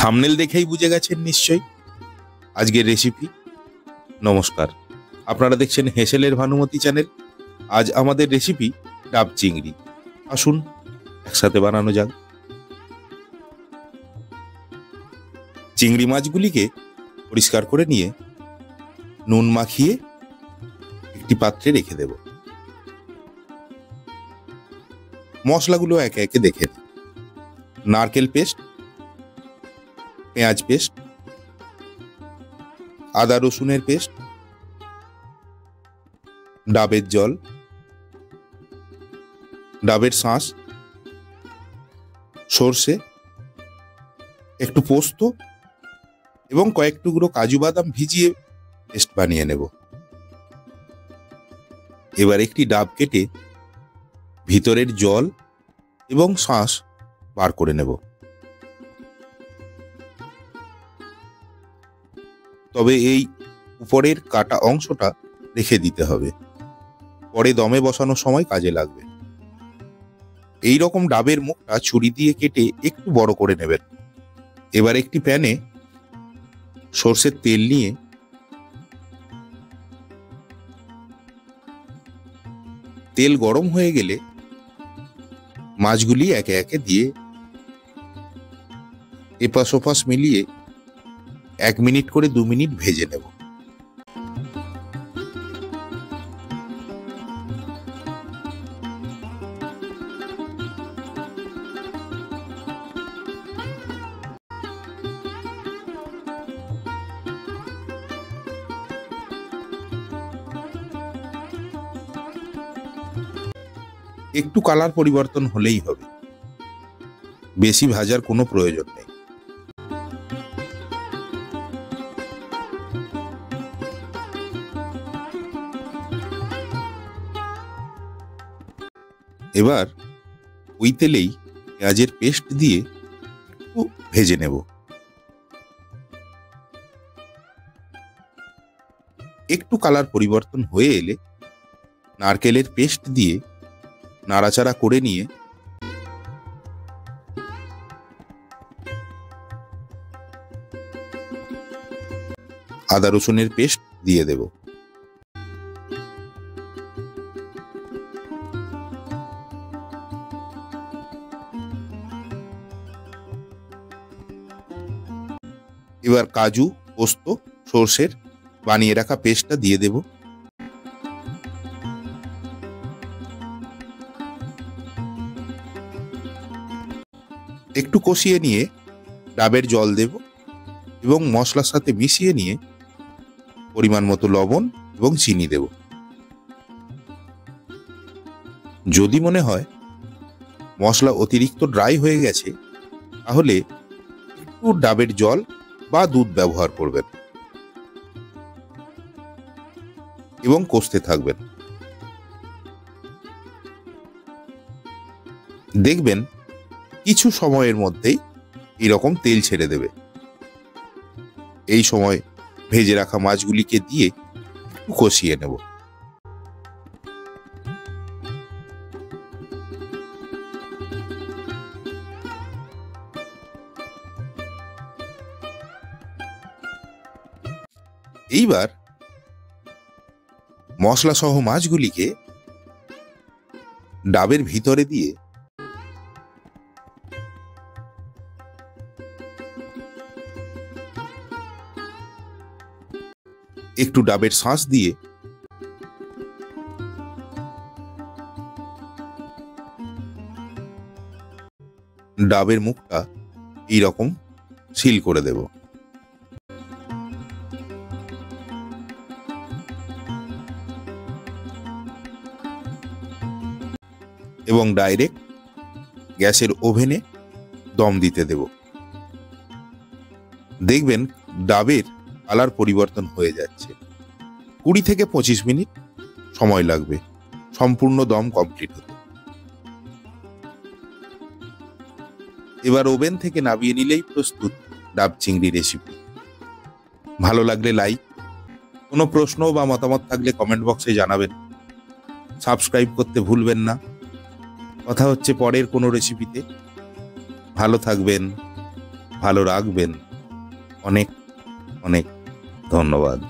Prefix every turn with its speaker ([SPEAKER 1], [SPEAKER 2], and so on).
[SPEAKER 1] Thumbnail দেখেই বুঝে গেছেন নিশ্চয়ই আজকের রেসিপি। নমস্কার, আপনারা দেখছেন হেসেলের ভানুমতি চ্যানেল। আজ আমাদের রেসিপি ডাব চিংড়ি। আসুন একসাথে বানানো যাক। চিংড়ি মাছগুলিকে পরিষ্কার করে নিয়ে নুন মাখিয়ে একটি পাত্রে রেখে দেব। মশলাগুলো একে একে দেখে নিই। নারকেল পেস্ট, পেঁয়াজ পেস্ট, আদা রসুনের পেস্ট, ডাবের জল, ডাবের শাঁস, সর্ষে, একটু পোস্ত এবং কয়েক টুকরো কাজু বাদাম ভিজিয়ে পেস্ট বানিয়ে নেব। এবার একটি ডাব কেটে ভিতরের জল এবং শাঁস বার করে নেব। তবে এই উপরের কাটা অংশটা রেখে দিতে হবে, পরে দমে বসানোর সময় কাজে লাগবে। এই রকম ডাবের মুখটা ছুরি দিয়ে কেটে একটু বড় করে নেবেন। এবার একটি প্যানে সরষের তেল নিয়ে তেল গরম হয়ে গেলে মাছগুলি একে একে দিয়ে এপাশ ওপাশ মিলিয়ে 1 মিনিট করে 2 মিনিট ভেজে নেব। একটু কালার পরিবর্তন হলেই হবে, বেশি ভাজার কোনো প্রয়োজন নেই। এবার ওই তেলেই পেঁয়াজের পেস্ট দিয়ে একটু ভেজে নেব। একটু কালার পরিবর্তন হয়ে এলে নারকেলের পেস্ট দিয়ে নাড়াচাড়া করে নিয়ে আদা রসুনের পেস্ট দিয়ে দেব। এবার কাজু, পোস্ত, সর্ষের বানিয়ে রাখা পেস্টটা দিয়ে দেব। একটু কষিয়ে নিয়ে ডাবের জল দেব এবং মশলার সাথে মিশিয়ে নিয়ে পরিমাণ মতো লবণ এবং চিনি দেব। যদি মনে হয় মশলা অতিরিক্ত ড্রাই হয়ে গেছে, তাহলে একটু ডাবের জল বা দুধ ব্যবহার করবেন এবং কষতে থাকবেন। দেখবেন কিছু সময়ের মধ্যেই এরকম তেল ছেড়ে দেবে। এই সময় ভেজে রাখা মাছগুলিকে দিয়ে একটু কষিয়ে নেব। এইবার মশলা সহ মাছগুলিকে ডাবের ভিতরে দিয়ে একটু ডাবের শাঁস দিয়ে ডাবের মুখটা এইরকম সিল করে দেব। এবং ডাইরেক্ট গ্যাসের ওভেনে দম দিতে দেব। দেখবেন ডাবের কালার পরিবর্তন হয়ে যাচ্ছে। 20 থেকে 25 মিনিট সময় লাগবে সম্পূর্ণ দম কমপ্লিট হতে। এবার ওভেন থেকে নামিয়ে নিলেই প্রস্তুত ডাব চিংড়ি রেসিপি। ভালো লাগলে লাইক, কোনো প্রশ্ন বা মতামত থাকলে কমেন্ট বক্সে জানাবেন। সাবস্ক্রাইব করতে ভুলবেন না। কথা হচ্ছে পরের কোনো রেসিপিতে। ভালো থাকবেন, ভালো রাখবেন। অনেক অনেক ধন্যবাদ।